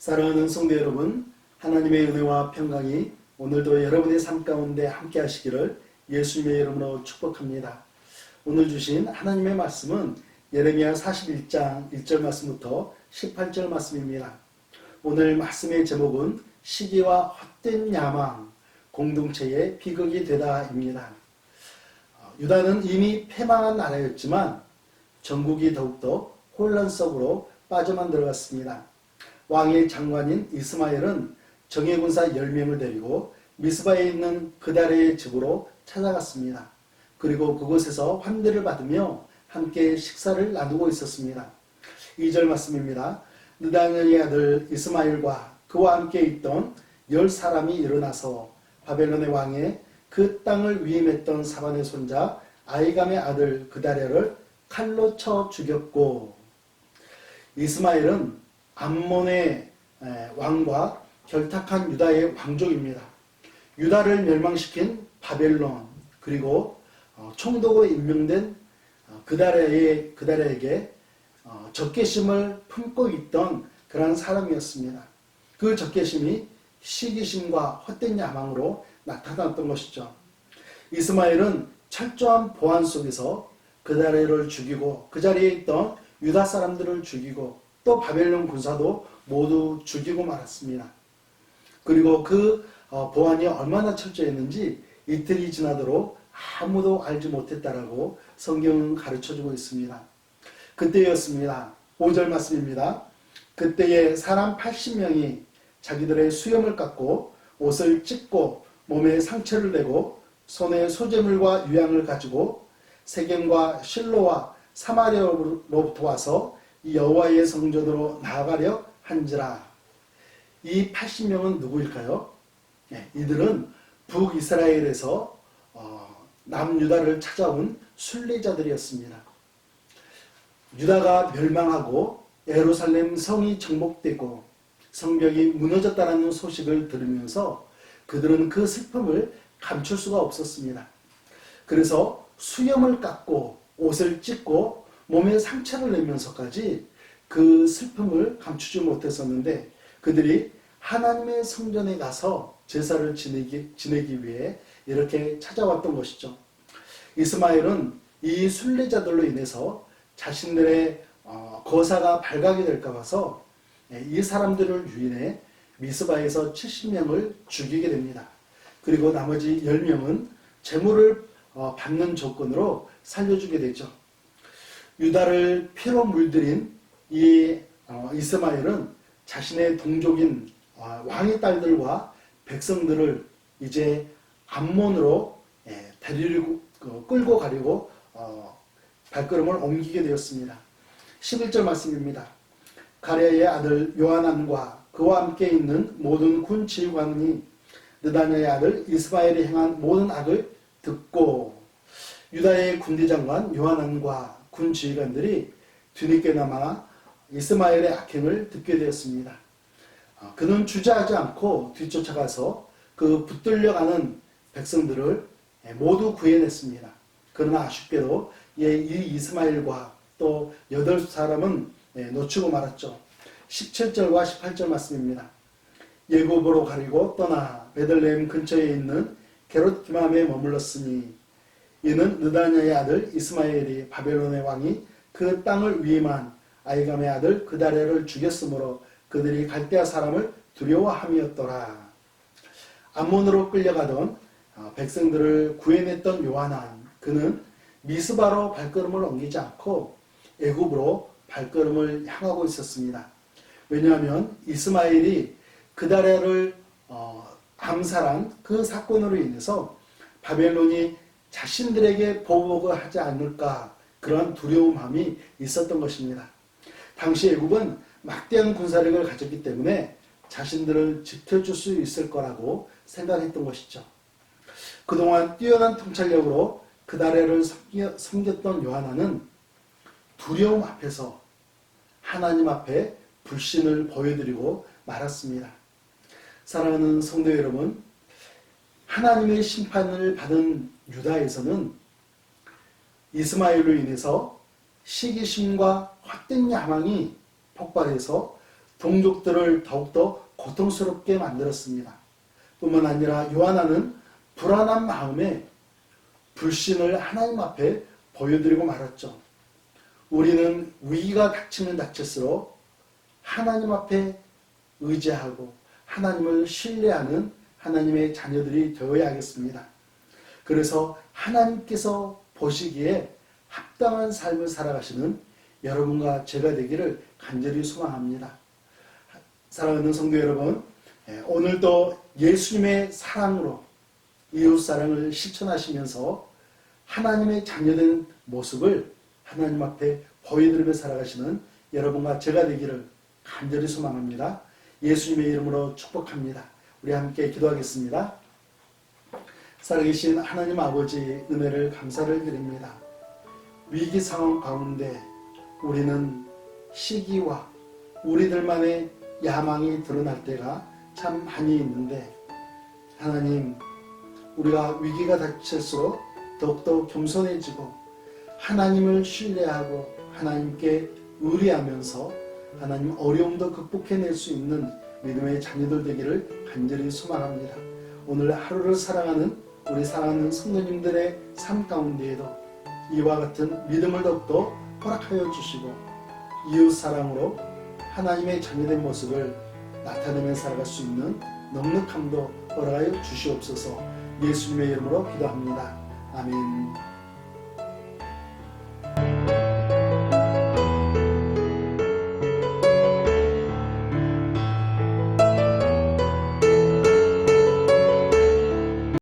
사랑하는 성도 여러분, 하나님의 은혜와 평강이 오늘도 여러분의 삶 가운데 함께 하시기를 예수님의 이름으로 축복합니다. 오늘 주신 하나님의 말씀은 예레미야 41장 1절 말씀부터 18절 말씀입니다. 오늘 말씀의 제목은 시기와 헛된 야망, 공동체의 비극이 되다입니다. 유다는 이미 패망한 나라였지만 전국이 더욱더 혼란 속으로 빠져만 들어갔습니다. 왕의 장관인 이스마엘은 정예군사 10명을 데리고 미스바에 있는 그다레의 집으로 찾아갔습니다. 그리고 그곳에서 환대를 받으며 함께 식사를 나누고 있었습니다. 2절 말씀입니다. 느다냐의 아들 이스마엘과 그와 함께 있던 10사람이 일어나서 바벨론의 왕의 그 땅을 위임했던 사반의 손자 아이감의 아들 그다레를 칼로 쳐 죽였고, 이스마엘은 암몬의 왕과 결탁한 유다의 왕족입니다. 유다를 멸망시킨 바벨론, 그리고 총독으로 임명된 그다레에게 적개심을 품고 있던 그런 사람이었습니다. 그 적개심이 시기심과 헛된 야망으로 나타났던 것이죠. 이스마엘은 철저한 보안 속에서 그다레를 죽이고 그 자리에 있던 유다 사람들을 죽이고 또 바벨론 군사도 모두 죽이고 말았습니다. 그리고 그 보안이 얼마나 철저했는지 이틀이 지나도록 아무도 알지 못했다라고 성경은 가르쳐주고 있습니다. 그때였습니다. 5절 말씀입니다. 그때에 사람 80명이 자기들의 수염을 깎고 옷을 찢고 몸에 상처를 내고 손에 소재물과 유향을 가지고 세겜과 실로와 사마리아로부터 와서 여호와의 성전으로 나아가려 한지라. 이 80명은 누구일까요? 이들은 북이스라엘에서 남유다를 찾아온 순례자들이었습니다. 유다가 멸망하고 예루살렘 성이 정복되고 성벽이 무너졌다는 소식을 들으면서 그들은 그 슬픔을 감출 수가 없었습니다. 그래서 수염을 깎고 옷을 찢고 몸에 상처를 내면서까지 그 슬픔을 감추지 못했었는데, 그들이 하나님의 성전에 가서 제사를 지내기 위해 이렇게 찾아왔던 것이죠. 이스마엘은 이 순례자들로 인해서 자신들의 거사가 발각이 될까 봐서 이 사람들을 유인해 미스바에서 70명을 죽이게 됩니다. 그리고 나머지 10명은 재물을 받는 조건으로 살려주게 되죠. 유다를 피로 물들인 이 이스마엘은 자신의 동족인 왕의 딸들과 백성들을 이제 암몬으로 끌고 가려고 발걸음을 옮기게 되었습니다. 11절 말씀입니다. 가랴의 아들 요하난과 그와 함께 있는 모든 군 지휘관이 느다냐의 아들 이스마엘이 행한 모든 악을 듣고, 유다의 군대장관 요하난과 군 지휘관들이 뒤늦게 남아 이스마엘의 악행을 듣게 되었습니다. 그는 주저하지 않고 뒤쫓아가서 그 붙들려가는 백성들을 모두 구해냈습니다. 그러나 아쉽게도 이 이스마엘과 또 8사람은 놓치고 말았죠. 17절과 18절 말씀입니다. 예굽으로 가리고 떠나 베들레헴 근처에 있는 게롯기맘에 머물렀으니, 이는 느다냐의 아들 이스마엘이 바벨론의 왕이 그 땅을 위임한 아이감의 아들 그다레를 죽였으므로 그들이 갈대아 사람을 두려워함이었더라. 암몬으로 끌려가던 백성들을 구해냈던 요하난, 그는 미스바로 발걸음을 옮기지 않고 애굽으로 발걸음을 향하고 있었습니다. 왜냐하면 이스마엘이 그다레를 암살한 그 사건으로 인해서 바벨론이 자신들에게 보복을 하지 않을까, 그러한 두려움함이 있었던 것입니다. 당시 애굽은 막대한 군사력을 가졌기 때문에 자신들을 지켜줄 수 있을 거라고 생각했던 것이죠. 그동안 뛰어난 통찰력으로 그다레를 섬겼던 요하나는 두려움 앞에서 하나님 앞에 불신을 보여드리고 말았습니다. 사랑하는 성도 여러분, 하나님의 심판을 받은 유다에서는 이스마엘로 인해서 시기심과 헛된 야망이 폭발해서 동족들을 더욱더 고통스럽게 만들었습니다. 뿐만 아니라 요하나는 불안한 마음에 불신을 하나님 앞에 보여드리고 말았죠. 우리는 위기가 닥치면 닥칠수록 하나님 앞에 의지하고 하나님을 신뢰하는 하나님의 자녀들이 되어야겠습니다. 그래서 하나님께서 보시기에 합당한 삶을 살아가시는 여러분과 제가 되기를 간절히 소망합니다. 사랑하는 성도 여러분, 오늘도 예수님의 사랑으로 이웃사랑을 실천하시면서 하나님의 자녀된 모습을 하나님 앞에 보여드리며 살아가시는 여러분과 제가 되기를 간절히 소망합니다. 예수님의 이름으로 축복합니다. 우리 함께 기도하겠습니다. 살아계신 하나님 아버지, 은혜를 감사를 드립니다. 위기 상황 가운데 우리는 시기와 우리들만의 야망이 드러날 때가 참 많이 있는데, 하나님, 우리가 위기가 닥칠수록 더욱더 겸손해지고 하나님을 신뢰하고 하나님께 의뢰하면서 하나님 어려움도 극복해낼 수 있는 믿음의 자녀들 되기를 간절히 소망합니다. 오늘 하루를 사랑하는 우리 사랑하는 성도님들의 삶 가운데에도 이와 같은 믿음을 더욱더 허락하여 주시고 이웃사랑으로 하나님의 자녀된 모습을 나타내며 살아갈 수 있는 넉넉함도 허락하여 주시옵소서. 예수님의 이름으로 기도합니다. 아멘.